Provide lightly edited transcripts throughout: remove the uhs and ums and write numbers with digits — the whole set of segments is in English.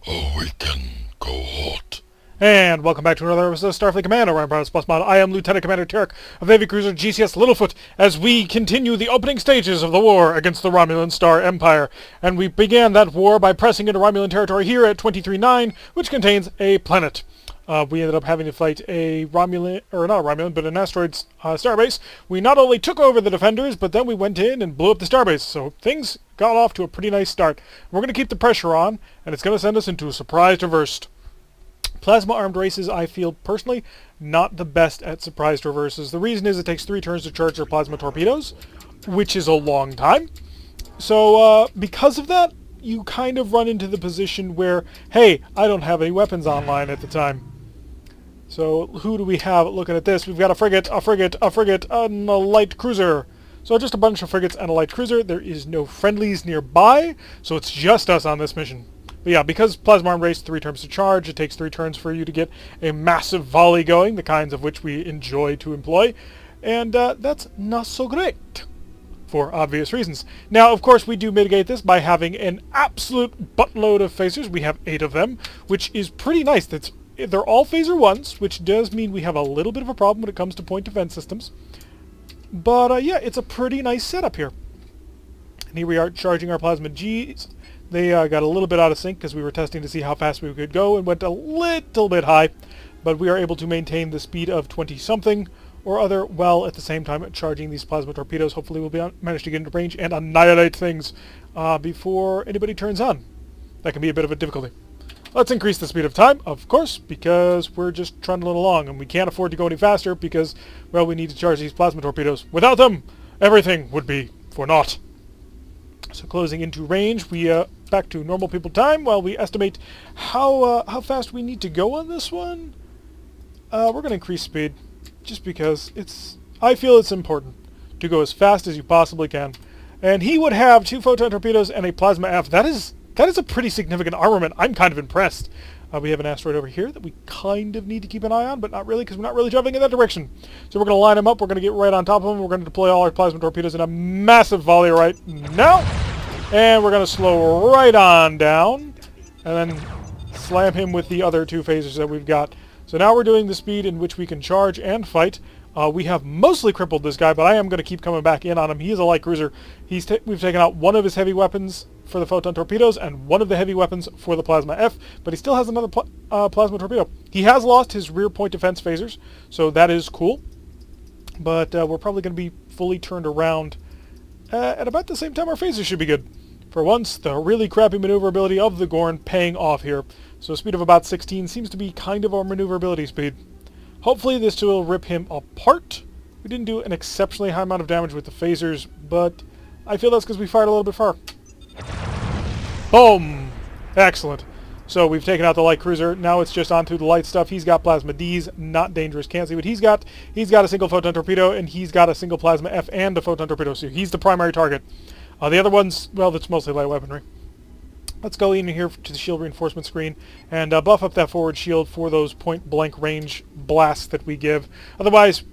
Awaken Cohort. And welcome back to another episode of Starfleet Command, Orion Pirates Plus Mod. I am Lieutenant Commander Tarek of Navy Cruiser GCS Littlefoot as we continue the opening stages of the war against the Romulan Star Empire. And we began that war by pressing into Romulan territory here at 23-9, which contains a planet. We ended up having to fight a Romulan, or not a Romulan, but an asteroid starbase. We not only took over the defenders, but then we went in and blew up the starbase. So things got off to a pretty nice start. We're going to keep the pressure on, and it's going to send us into a surprise reversed. Plasma-armed races, I feel personally, not the best at surprise reverses. The reason is it takes 3 turns to charge their plasma torpedoes, which is a long time. So because of that, you kind of run into the position where, hey, I don't have any weapons online at the time. So who do we have looking at this? We've got a frigate, and a light cruiser. So just a bunch of frigates and a light cruiser. There is no friendlies nearby, so it's just us on this mission. But yeah, because Plasma Armed Race, 3 turns to charge, it takes 3 turns for you to get a massive volley going, the kinds of which we enjoy to employ. And that's not so great, for obvious reasons. Now, of course, we do mitigate this by having an absolute buttload of phasers. We have 8 of them, which is pretty nice. They're all phaser 1s, which does mean we have a little bit of a problem when it comes to point defense systems. But yeah, it's a pretty nice setup here. And here we are charging our Plasma Gs. They got a little bit out of sync because we were testing to see how fast we could go and went a little bit high. But we are able to maintain the speed of 20-something or other while at the same time charging these plasma torpedoes. Hopefully we'll manage to get into range and annihilate things before anybody turns on. That can be a bit of a difficulty. Let's increase the speed of time, of course, because we're just trundling along and we can't afford to go any faster because, well, we need to charge these plasma torpedoes. Without them, everything would be for naught. So closing into range, we back to normal people time while we estimate how fast we need to go on this one. We're going to increase speed just because I feel it's important to go as fast as you possibly can. And he would have 2 photon torpedoes and a plasma F. That is a pretty significant armament. I'm kind of impressed. We have an asteroid over here that we kind of need to keep an eye on, but not really because we're not really traveling in that direction. So we're going to line them up. We're going to get right on top of them. We're going to deploy all our plasma torpedoes in a massive volley right now. And we're going to slow right on down and then slam him with the other 2 phasers that we've got. So now we're doing the speed in which we can charge and fight. We have mostly crippled this guy, but I am going to keep coming back in on him. He is a light cruiser. We've taken out 1 of his heavy weapons for the photon torpedoes and 1 of the heavy weapons for the plasma F, but he still has another plasma torpedo. He has lost his rear point defense phasers, so that is cool. But we're probably going to be fully turned around at about the same time our phasers should be good. For once, the really crappy maneuverability of the Gorn paying off here. So a speed of about 16 seems to be kind of our maneuverability speed. Hopefully this will rip him apart. We didn't do an exceptionally high amount of damage with the phasers, but I feel that's because we fired a little bit far. Boom! Excellent. So we've taken out the light cruiser. Now it's just on to the light stuff. He's got plasma Ds, not dangerous. Can't see what he's got. He's got a single photon torpedo, and he's got a single plasma F and a photon torpedo. So he's the primary target. The other ones, well, that's mostly light weaponry. Let's go in here to the shield reinforcement screen and buff up that forward shield for those point-blank range blasts that we give. Otherwise,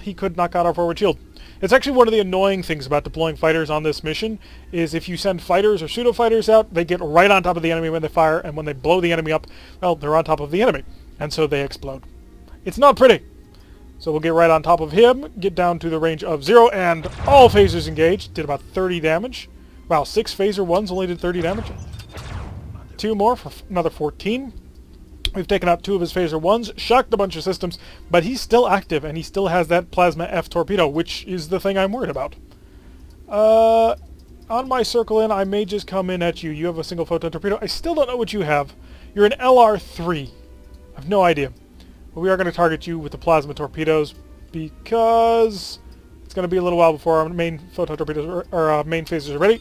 he could knock out our forward shield. It's actually one of the annoying things about deploying fighters on this mission is if you send fighters or pseudo-fighters out, they get right on top of the enemy when they fire, and when they blow the enemy up, well, they're on top of the enemy, and so they explode. It's not pretty. So we'll get right on top of him, get down to the range of 0, and all phasers engaged. Did about 30 damage. Wow, 6 phaser 1s only did 30 damage. 2 more for another 14. We've taken out 2 of his phaser 1s, shocked a bunch of systems, but he's still active, and he still has that plasma F torpedo, which is the thing I'm worried about. On my circle in, I may just come in at you. You have a single photon torpedo. I still don't know what you have. You're an LR3. I have no idea. But we are going to target you with the plasma torpedoes because it's going to be a little while before our main photon torpedoes or our main phasers are ready.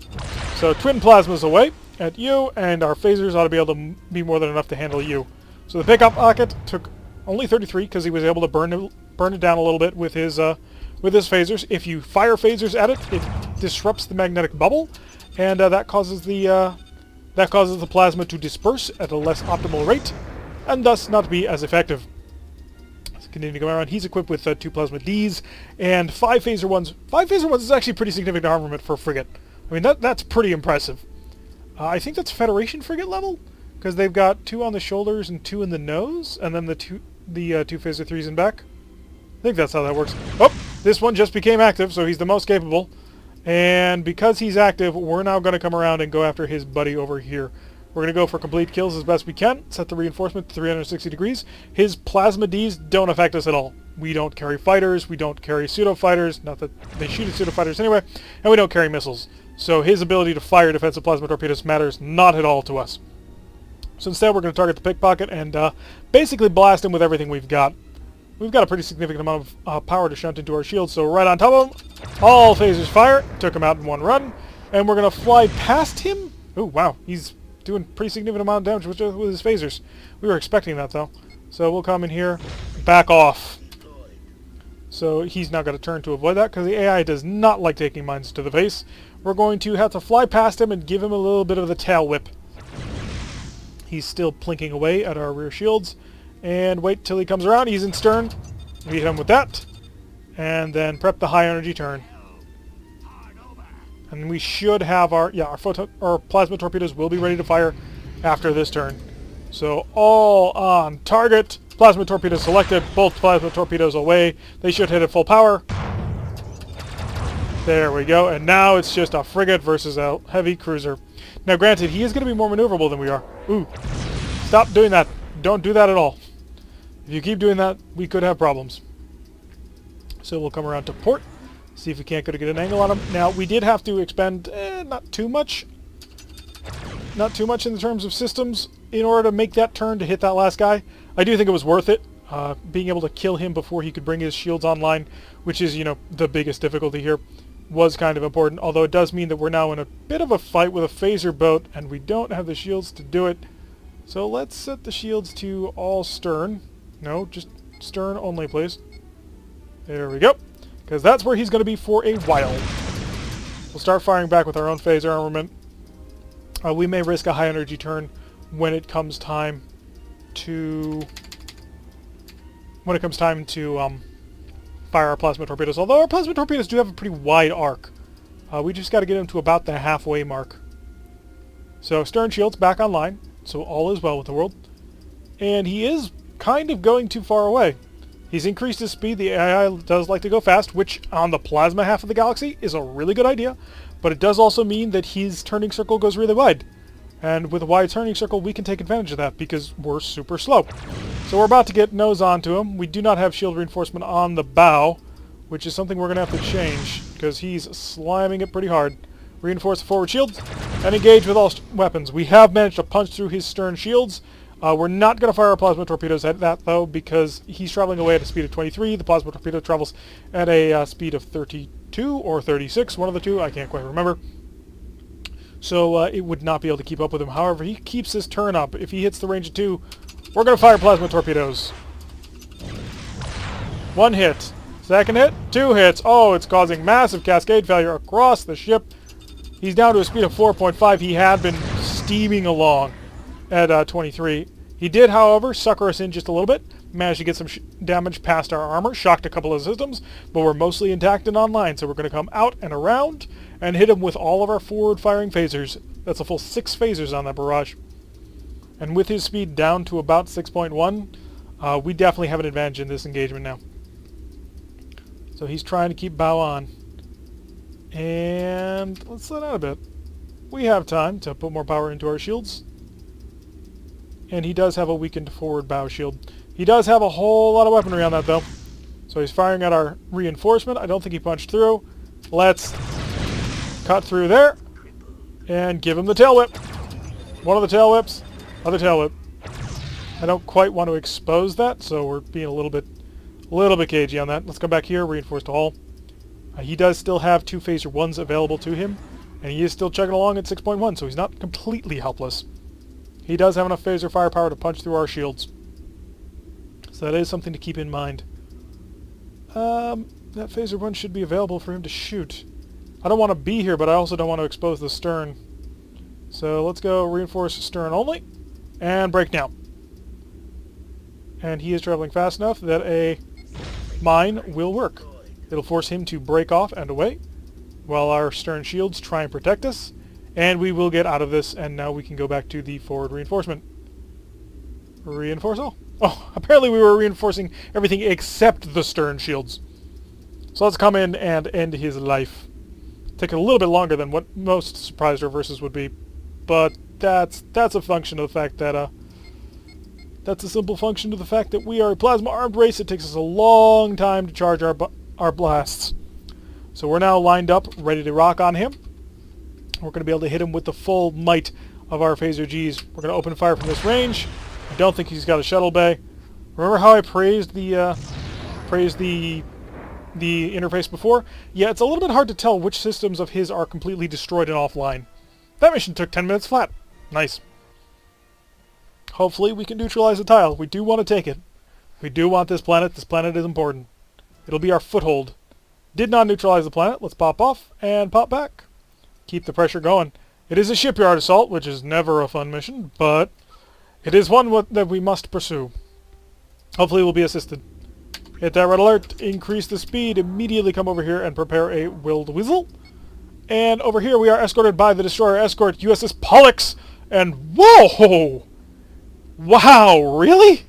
So twin plasmas away at you, and our phasers ought to be able to be more than enough to handle you. So the pickup rocket took only 33 because he was able to burn it down a little bit with his phasers. If you fire phasers at it, it disrupts the magnetic bubble, and that causes the plasma to disperse at a less optimal rate, and thus not be as effective. Continue to go around. He's equipped with 2 plasma Ds and 5 phaser 1s. 5 phaser 1s is actually pretty significant armament for a frigate. I mean, that's pretty impressive. I think that's Federation frigate level, because they've got 2 on the shoulders and 2 in the nose, and then the two phaser 3s in back. I think that's how that works. Oh, this one just became active, so he's the most capable. And because he's active, we're now going to come around and go after his buddy over here. We're going to go for complete kills as best we can. Set the reinforcement to 360 degrees. His plasma Ds don't affect us at all. We don't carry fighters. We don't carry pseudo-fighters. Not that they shoot at pseudo-fighters anyway. And we don't carry missiles. So his ability to fire defensive plasma torpedoes matters not at all to us. So instead, we're going to target the pickpocket and basically blast him with everything we've got. We've got a pretty significant amount of power to shunt into our shields. So right on top of him, all phasers fire. Took him out in one run. And we're going to fly past him. Oh, wow. He's doing pretty significant amount of damage with his phasers. We were expecting that, though. So we'll come in here, back off. So he's now got to turn to avoid that, because the AI does not like taking mines to the face. We're going to have to fly past him and give him a little bit of the tail whip. He's still plinking away at our rear shields. And wait till he comes around. He's in stern. We hit him with that. And then prep the high energy turn. And we should have our plasma torpedoes will be ready to fire after this turn. So all on target. Plasma torpedoes selected. Both plasma torpedoes away. They should hit at full power. There we go. And now it's just a frigate versus a heavy cruiser. Now granted, he is going to be more maneuverable than we are. Ooh. Stop doing that. Don't do that at all. If you keep doing that, we could have problems. So we'll come around to port. See if we can't get an angle on him. Now, we did have to expend not too much in the terms of systems in order to make that turn to hit that last guy. I do think it was worth it, being able to kill him before he could bring his shields online, which is, you know, the biggest difficulty here, was kind of important. Although it does mean that we're now in a bit of a fight with a phaser boat, and we don't have the shields to do it. So let's set the shields to all stern. No, just stern only, please. There we go. Because that's where he's going to be for a while. We'll start firing back with our own phaser armament. We may risk a high energy turn when it comes time to fire our plasma torpedoes. Although our plasma torpedoes do have a pretty wide arc. We just got to get them to about the halfway mark. So stern shields back online. So all is well with the world. And he is kind of going too far away. He's increased his speed. The AI does like to go fast, which on the plasma half of the galaxy is a really good idea. But it does also mean that his turning circle goes really wide. And with a wide turning circle, we can take advantage of that because we're super slow. So we're about to get nose onto him. We do not have shield reinforcement on the bow, which is something we're going to have to change because he's slamming it pretty hard. Reinforce the forward shields and engage with all weapons. We have managed to punch through his stern shields. We're not going to fire our plasma torpedoes at that, though, because he's traveling away at a speed of 23. The plasma torpedo travels at a speed of 32 or 36, one of the two. I can't quite remember. So it would not be able to keep up with him. However, he keeps his turn up. If he hits the range of 2, we're going to fire plasma torpedoes. 1 hit. Second hit. 2 hits. Oh, it's causing massive cascade failure across the ship. He's down to a speed of 4.5. He had been steaming along at 23. He did, however, sucker us in just a little bit. Managed to get some damage past our armor. Shocked a couple of systems, but we're mostly intact and online. So we're going to come out and around and hit him with all of our forward-firing phasers. That's a full 6 phasers on that barrage. And with his speed down to about 6.1, we definitely have an advantage in this engagement now. So he's trying to keep bow on. And let's slow down a bit. We have time to put more power into our shields. And he does have a weakened forward bow shield. He does have a whole lot of weaponry on that, though. So he's firing at our reinforcement. I don't think he punched through. Let's cut through there and give him the tail whip. One of the tail whips. Other tail whip. I don't quite want to expose that, so we're being a little bit cagey on that. Let's come back here. Reinforce to hull. He does still have 2 phaser 1s available to him, and he is still chugging along at 6.1, so he's not completely helpless. He does have enough phaser firepower to punch through our shields. So that is something to keep in mind. That phaser 1 should be available for him to shoot. I don't want to be here, but I also don't want to expose the stern. So let's go reinforce stern only, and break down. And he is traveling fast enough that a mine will work. It'll force him to break off and away, while our stern shields try and protect us. And we will get out of this, and now we can go back to the forward reinforcement. Reinforce all. Oh, apparently we were reinforcing everything except the stern shields. So let's come in and end his life. Take a little bit longer than what most surprise reverses would be, but that's a function of the fact that that's a simple function of the fact that we are a plasma armed race. It takes us a long time to charge our blasts. So we're now lined up, ready to rock on him. We're going to be able to hit him with the full might of our phaser Gs. We're going to open fire from this range. I don't think he's got a shuttle bay. Remember how I praised the interface before? Yeah, it's a little bit hard to tell which systems of his are completely destroyed and offline. That mission took 10 minutes flat. Nice. Hopefully we can neutralize the tile. We do want to take it. We do want this planet. This planet is important. It'll be our foothold. Did not neutralize the planet. Let's pop off and pop back. Keep the pressure going. It is a shipyard assault, which is never a fun mission, but it is one that we must pursue. Hopefully we'll be assisted. Hit that red alert. Increase the speed. Immediately come over here and prepare a willed whistle. And over here we are escorted by the destroyer escort USS Pollux. And whoa! Wow, really?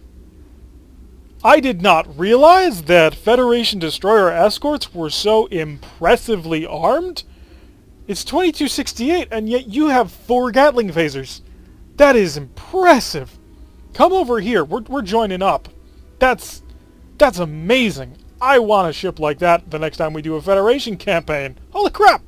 I did not realize that Federation destroyer escorts were so impressively armed. It's 2268, and yet you have 4 Gatling phasers. That is impressive. Come over here. We're joining up. That's amazing. I want a ship like that the next time we do a Federation campaign. Holy crap!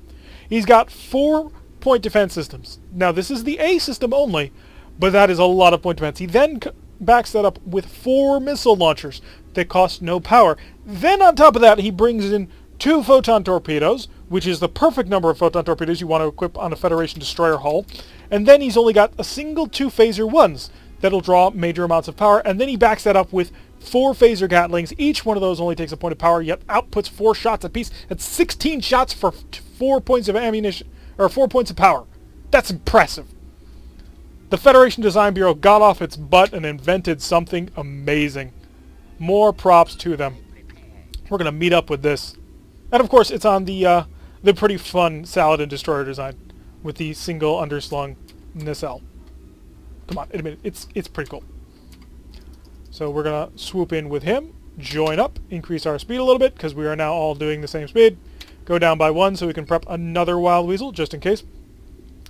He's got 4 point defense systems. Now, this is the A system only, but that is a lot of point defense. He then backs that up with 4 missile launchers that cost no power. Then on top of that, he brings in 2 photon torpedoes, which is the perfect number of photon torpedoes you want to equip on a Federation destroyer hull. And then he's only got a single 2 phaser ones that'll draw major amounts of power. And then he backs that up with 4 phaser Gatlings. Each one of those only takes a point of power, yet outputs 4 shots apiece. That's 16 shots for 4 points of ammunition, or 4 points of power. That's impressive. The Federation Design Bureau got off its butt and invented something amazing. More props to them. We're going to meet up with this. And of course, it's on the pretty fun Saladin Destroyer design with the single underslung nacelle. Come on, admit it. It's pretty cool. So we're going to swoop in with him, join up, increase our speed a little bit, because we are now all doing the same speed. Go down by 1 so we can prep another Wild Weasel, just in case.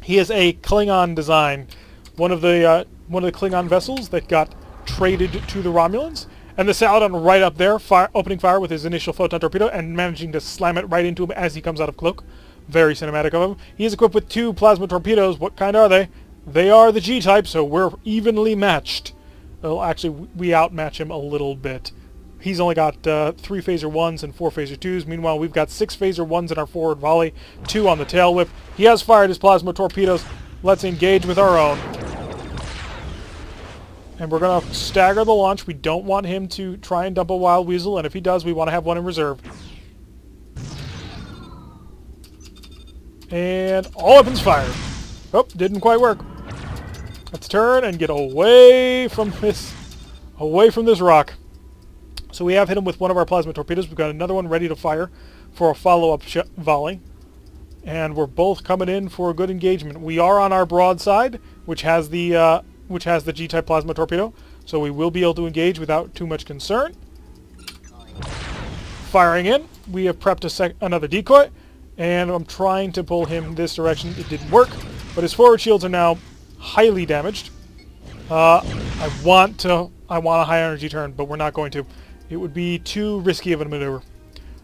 He is a Klingon design. One of the Klingon vessels that got traded to the Romulans. And the Saladin right up there, opening fire with his initial photon torpedo and managing to slam it right into him as he comes out of cloak. Very cinematic of him. He is equipped with 2 plasma torpedoes. What kind are they? They are the G-type, so we're evenly matched. Well, actually, we outmatch him a little bit. He's only got 3 phaser 1s and 4 phaser 2s. Meanwhile, we've got 6 phaser 1s in our forward volley, 2 on the tail whip. He has fired his plasma torpedoes. Let's engage with our own. And we're going to stagger the launch. We don't want him to try and dump a Wild Weasel, and if he does, we want to have one in reserve. And all weapons fired. Oh, didn't quite work. Let's turn and get away from this rock. So we have hit him with one of our plasma torpedoes. We've got another one ready to fire for a follow-up volley. And we're both coming in for a good engagement. We are on our broadside, which has the G-type plasma torpedo, so we will be able to engage without too much concern. Firing in, we have prepped another decoy, and I'm trying to pull him this direction. It didn't work, but his forward shields are now highly damaged. I want a high energy turn, but we're not going to. It would be too risky of a maneuver.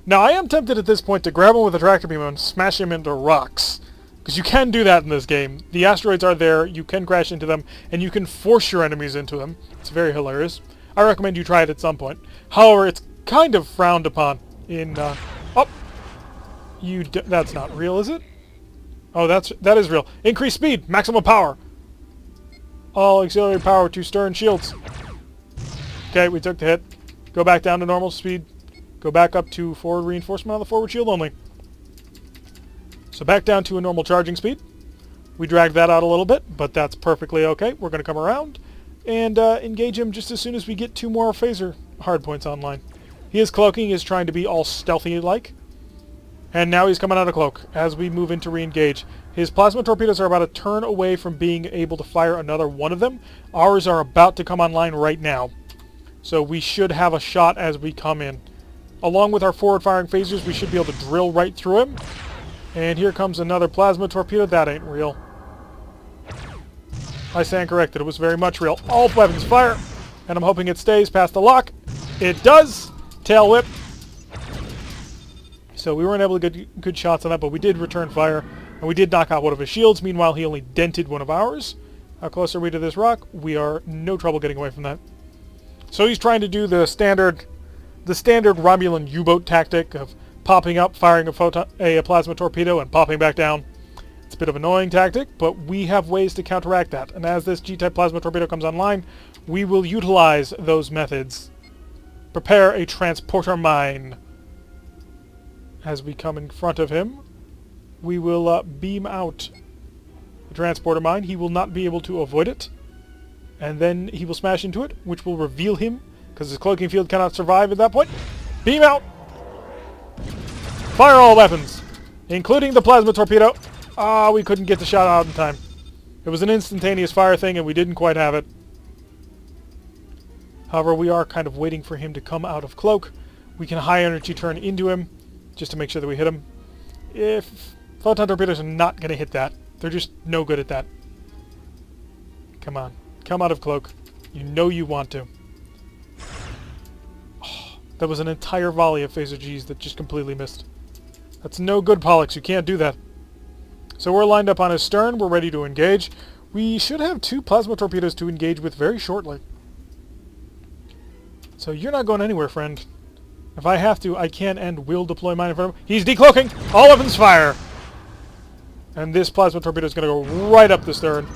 Now, I am tempted at this point to grab him with a tractor beam and smash him into rocks. Because you can do that in this game. The asteroids are there, you can crash into them, and you can force your enemies into them. It's very hilarious. I recommend you try it at some point. However, it's kind of frowned upon in, that's not real, is it? Oh, that is real. Increase speed, maximum power. All auxiliary power to stern shields. Okay, we took the hit. Go back down to normal speed. Go back up to forward reinforcement on the forward shield only. So back down to a normal charging speed. We dragged that out a little bit, but that's perfectly okay. We're going to come around and engage him just as soon as we get 2 more phaser hardpoints online. He is cloaking. He is trying to be all stealthy-like. And now he's coming out of cloak as we move in to re-engage. His plasma torpedoes are about a turn away from being able to fire another one of them. Ours are about to come online right now. So we should have a shot as we come in. Along with our forward-firing phasers, we should be able to drill right through him. And here comes another plasma torpedo. That ain't real. I stand corrected. It was very much real. All weapons fire. And I'm hoping it stays past the lock. It does. Tail whip. So we weren't able to get good shots on that, but we did return fire. And we did knock out one of his shields. Meanwhile, he only dented one of ours. How close are we to this rock? We are no trouble getting away from that. So he's trying to do the standard Romulan U-boat tactic of popping up, firing a plasma torpedo, and popping back down. It's a bit of an annoying tactic, but we have ways to counteract that. And as this G-type plasma torpedo comes online, we will utilize those methods. Prepare a transporter mine. As we come in front of him, we will beam out the transporter mine. He will not be able to avoid it. And then he will smash into it, which will reveal him, because his cloaking field cannot survive at that point. Beam out! Fire all weapons, including the plasma torpedo. Ah, we couldn't get the shot out in time. It was an instantaneous fire thing, and we didn't quite have it. However, we are kind of waiting for him to come out of cloak. We can high energy turn into him, just to make sure that we hit him. If photon torpedoes are not going to hit that. They're just no good at that. Come on. Come out of cloak. You know you want to. Oh, that was an entire volley of phaser Gs that just completely missed. That's no good, Pollux. You can't do that. So we're lined up on his stern. We're ready to engage. We should have 2 plasma torpedoes to engage with very shortly. So you're not going anywhere, friend. If I have to, I can and will deploy mine in front of him. He's decloaking! All weapons fire! And this plasma torpedo is going to go right up the stern.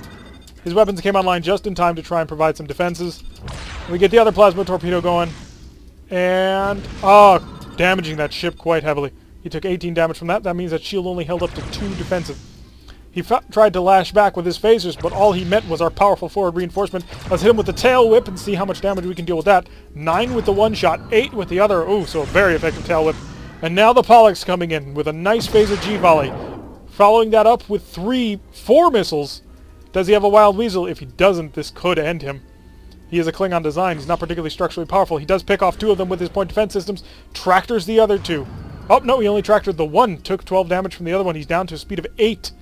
His weapons came online just in time to try and provide some defenses. We get the other plasma torpedo going. And, damaging that ship quite heavily. He took 18 damage from that. That means that shield only held up to 2 defensive. He tried to lash back with his phasers, but all he met was our powerful forward reinforcement. Let's hit him with the tail whip and see how much damage we can deal with that. 9 with the one shot, 8 with the other. Ooh, so a very effective tail whip. And now the Pollux coming in with a nice phaser G volley. Following that up with 4 missiles. Does he have a wild weasel? If he doesn't, this could end him. He is a Klingon design. He's not particularly structurally powerful. He does pick off 2 of them with his point defense systems. Tractors the other 2. Oh, no, he only tractored the one. Took 12 damage from the other one. He's down to a speed of 8.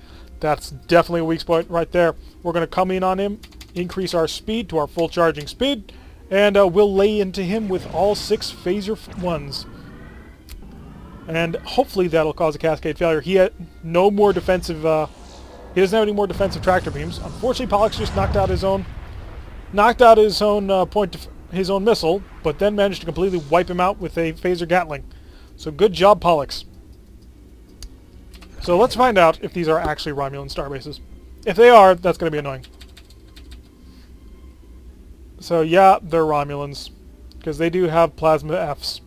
That's definitely a weak spot right there. We're going to come in on him, increase our speed to our full charging speed, and we'll lay into him with all 6 phaser ones. And hopefully that'll cause a cascade failure. He had no more defensive... he doesn't have any more defensive tractor beams. Unfortunately, Pollux just knocked out his own his own missile, but then managed to completely wipe him out with a phaser Gatling. So good job, Pollux. So let's find out if these are actually Romulan starbases. If they are, that's going to be annoying. So yeah, they're Romulans, because they do have plasma Fs.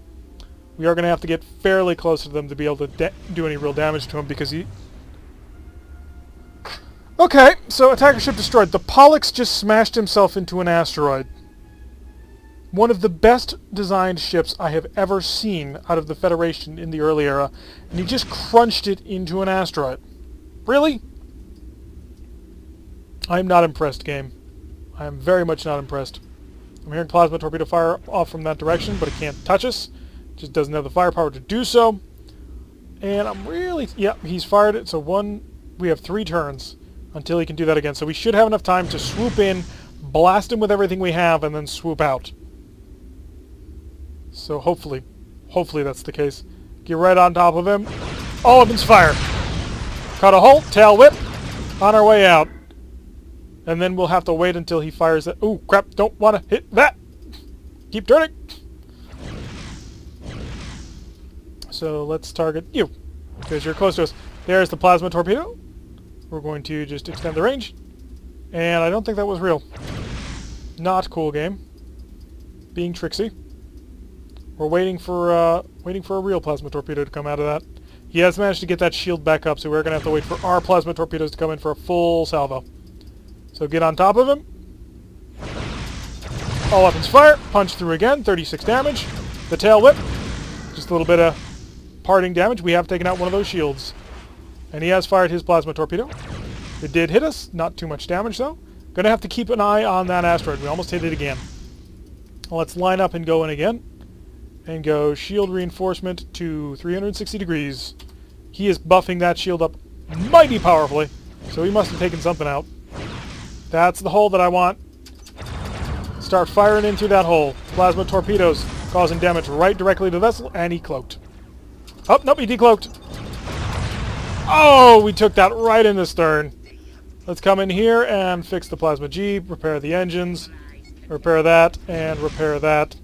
We are going to have to get fairly close to them to be able to do any real damage to him, because he... Okay, so attacker ship destroyed. The Pollux just smashed himself into an asteroid. One of the best designed ships I have ever seen out of the Federation in the early era, and he just crunched it into an asteroid. Really? I am not impressed, game. I am very much not impressed. I'm hearing plasma torpedo fire off from that direction, but it can't touch us. It just doesn't have the firepower to do so. And I'm really... Yep, he's fired it, so we have 3 turns until he can do that again. So we should have enough time to swoop in, blast him with everything we have, and then swoop out. So hopefully that's the case. Get right on top of him. All weapons fire. Cut a hole, tail whip, on our way out. And then we'll have to wait until he fires that. Ooh, crap, don't want to hit that. Keep turning. So let's target you, because you're close to us. There's the plasma torpedo. We're going to just extend the range. And I don't think that was real. Not cool, game. Being tricksy. We're waiting for a real plasma torpedo to come out of that. He has managed to get that shield back up, so we're going to have to wait for our plasma torpedoes to come in for a full salvo. So get on top of him. All weapons fire. Punch through again. 36 damage. The tail whip. Just a little bit of parting damage. We have taken out one of those shields. And he has fired his plasma torpedo. It did hit us. Not too much damage, though. Gonna have to keep an eye on that asteroid. We almost hit it again. Let's line up and go in again. And go shield reinforcement to 360 degrees. He is buffing that shield up mighty powerfully. So he must have taken something out. That's the hole that I want. Start firing in through that hole. Plasma torpedoes causing damage right directly to the vessel. And he cloaked. Oh, nope, he decloaked. Oh, we took that right in the stern. Let's come in here and fix the plasma G, repair the engines, repair that, and repair that.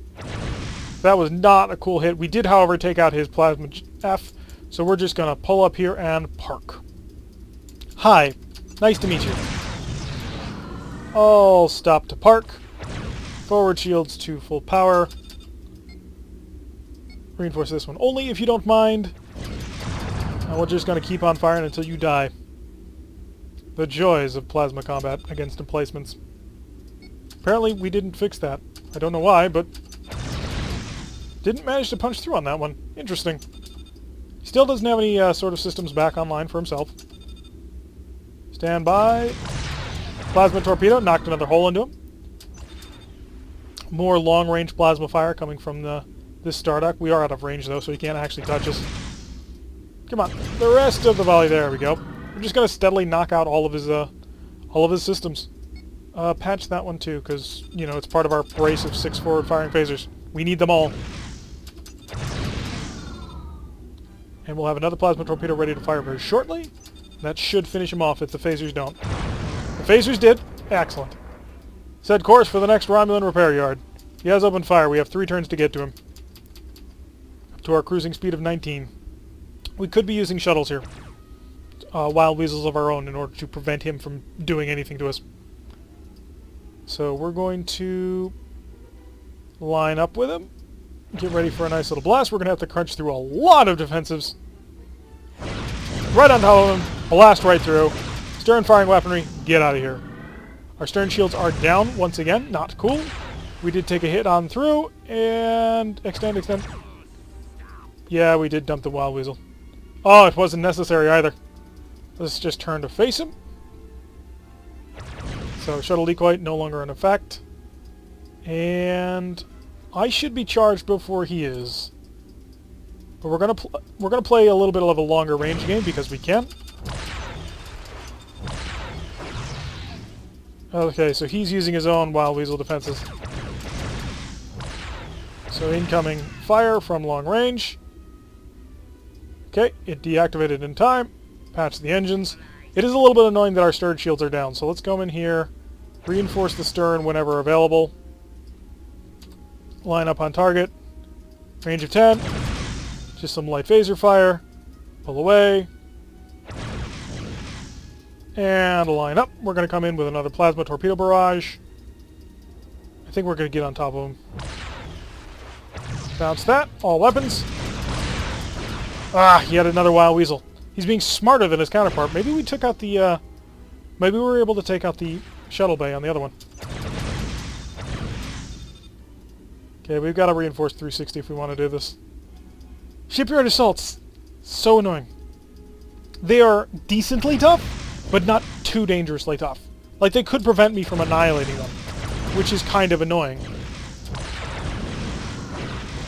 That was not a cool hit. We did, however, take out his plasma F, so we're just going to pull up here and park. Hi, nice to meet you. All stop to park. Forward shields to full power. Reinforce this one only if you don't mind. And we're just going to keep on firing until you die. The joys of plasma combat against emplacements. Apparently we didn't fix that. I don't know why, but didn't manage to punch through on that one. Interesting. Still doesn't have any sort of systems back online for himself. Stand by. Plasma torpedo knocked another hole into him. More long-range plasma fire coming from this Starduck. We are out of range though, so he can't actually touch us. Come on, the rest of the volley. There we go. We're just gonna steadily knock out all of his systems. Patch that one too, because you know it's part of our brace of 6 forward-firing phasers. We need them all. And we'll have another plasma torpedo ready to fire very shortly. That should finish him off if the phasers don't. The phasers did. Excellent. Set course for the next Romulan repair yard. He has opened fire. We have 3 turns to get to him. Up to our cruising speed of 19. We could be using shuttles here. Wild weasels of our own in order to prevent him from doing anything to us. So we're going to line up with him. Get ready for a nice little blast. We're going to have to crunch through a lot of defensives. Right on top of him. Blast right through. Stern firing weaponry. Get out of here. Our stern shields are down once again. Not cool. We did take a hit on through. And extend, extend. Yeah, we did dump the wild weasel. Oh, it wasn't necessary either. Let's just turn to face him. So shuttle decoy no longer in effect. And I should be charged before he is. But we're gonna play a little bit of a longer range game because we can. Okay, so he's using his own wild weasel defenses. So incoming fire from long range. Okay, it deactivated in time. Patch the engines. It is a little bit annoying that our stern shields are down, so let's go in here, reinforce the stern whenever available. Line up on target. Range of 10. Just some light phaser fire. Pull away. And line up. We're going to come in with another plasma torpedo barrage. I think we're going to get on top of him. Bounce that. All weapons. Ah, yet another wild weasel. He's being smarter than his counterpart. Maybe we took out the, maybe we were able to take out the shuttle bay on the other one. Okay, we've got to reinforce 360 if we want to do this. Shipyard assaults. So annoying. They are decently tough, but not too dangerously tough. Like, they could prevent me from annihilating them, which is kind of annoying.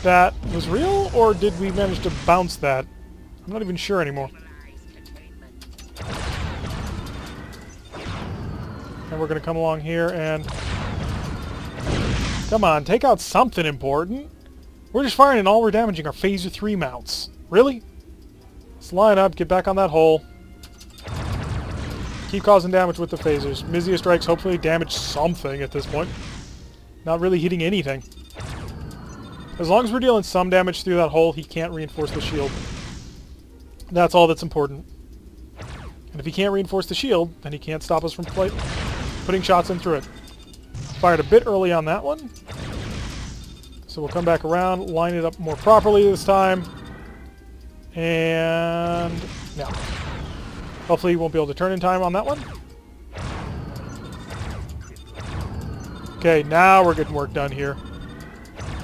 That was real, or did we manage to bounce that? I'm not even sure anymore. And we're going to come along here and... Come on, take out something important. We're just firing and all we're damaging are Phaser 3 mounts. Really? Let's line up, get back on that hole. Keep causing damage with the phasers. Mizia strikes hopefully damage something at this point. Not really hitting anything. As long as we're dealing some damage through that hole, he can't reinforce the shield. That's all that's important. And if he can't reinforce the shield, then he can't stop us from putting shots in through it. Fired a bit early on that one. So we'll come back around, line it up more properly this time. And now. Hopefully he won't be able to turn in time on that one. Okay, now we're getting work done here.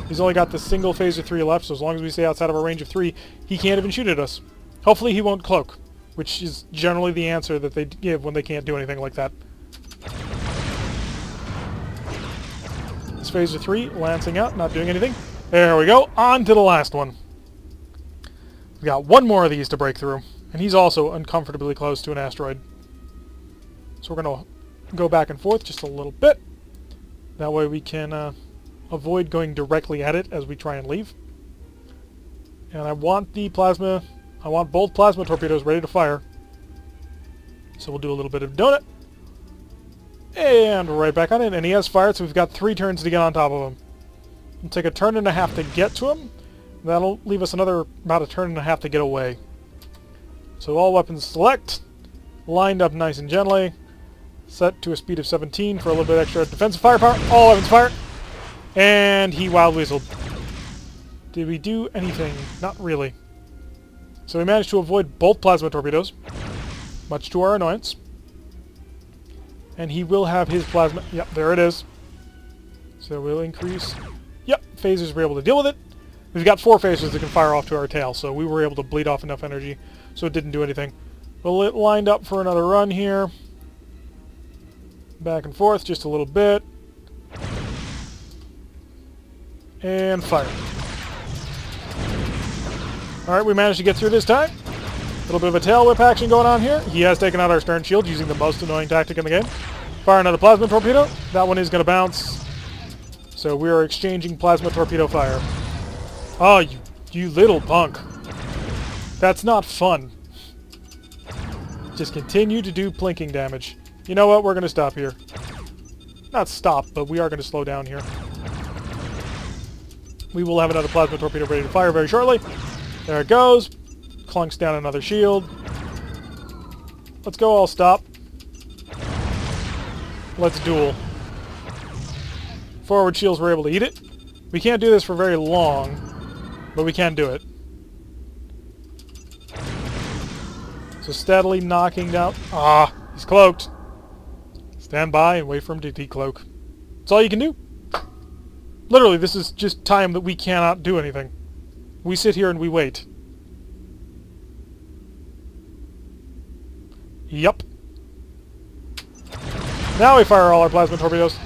He's only got the single Phaser 3 left, so as long as we stay outside of our range of 3, he can't even shoot at us. Hopefully he won't cloak. which is generally the answer that they give when they can't do anything like that. It's Phaser 3, lancing out, not doing anything. There we go, on to the last one. We got one more of these to break through, and he's also uncomfortably close to an asteroid. So we're going to go back and forth just a little bit. That way we can avoid going directly at it as we try and leave. And I want both plasma torpedoes ready to fire. So we'll do a little bit of donut. And right back on it, and he has fired, so we've got 3 turns to get on top of him. It'll take a turn and a half to get to him. That'll leave us another about a turn and a half to get away. So all weapons select, lined up nice and gently, set to a speed of 17 for a little bit extra defensive firepower. All weapons fired, and he wild whistled. Did we do anything? Not really. So we managed to avoid both plasma torpedoes, much to our annoyance. And he will have his plasma... Yep, there it is. So we'll increase... Yep, phasers were able to deal with it. We've got 4 phasers that can fire off to our tail, so we were able to bleed off enough energy, so it didn't do anything. Well, it lined up for another run here. Back and forth just a little bit. And fire. Alright, we managed to get through this time. A little bit of a tail whip action going on here. He has taken out our stern shield using the most annoying tactic in the game. Fire another plasma torpedo. That one is going to bounce. So we are exchanging plasma torpedo fire. Oh, you little punk. That's not fun. Just continue to do plinking damage. You know what? We're going to stop here. Not stop, but we are going to slow down here. We will have another plasma torpedo ready to fire very shortly. There it goes. Clunks down another shield. Let's go all stop. Let's duel. Forward shields were able to eat it. We can't do this for very long, but we can do it. So steadily knocking down... Ah, he's cloaked. Stand by and wait for him to decloak. That's all you can do. Literally, this is just time that we cannot do anything. We sit here and we wait. Yup. Now we fire all our plasma torpedoes.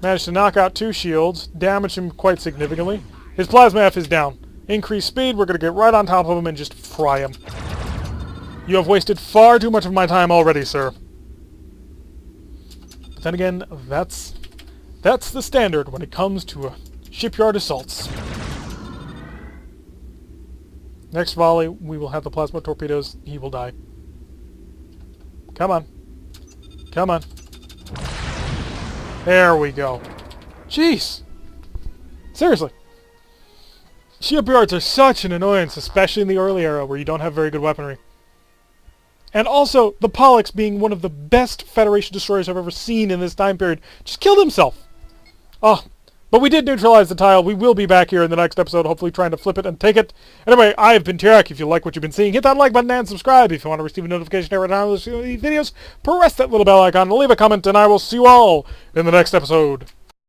Managed to knock out 2 shields, damage him quite significantly. His plasma F is down. Increased speed, we're going to get right on top of him and just fry him. You have wasted far too much of my time already, sir. But then again, that's the standard when it comes to shipyard assaults. Next volley, we will have the plasma torpedoes. He will die. Come on. Come on. There we go. Jeez. Seriously. Shipyards are such an annoyance, especially in the early era where you don't have very good weaponry. And also, the Pollux, being one of the best Federation destroyers I've ever seen in this time period, just killed himself. Oh, but we did neutralize the tile. We will be back here in the next episode, hopefully trying to flip it and take it. Anyway, I've been Tarek. If you like what you've been seeing, hit that like button and subscribe. If you want to receive a notification every time I release videos, press that little bell icon and leave a comment, and I will see you all in the next episode.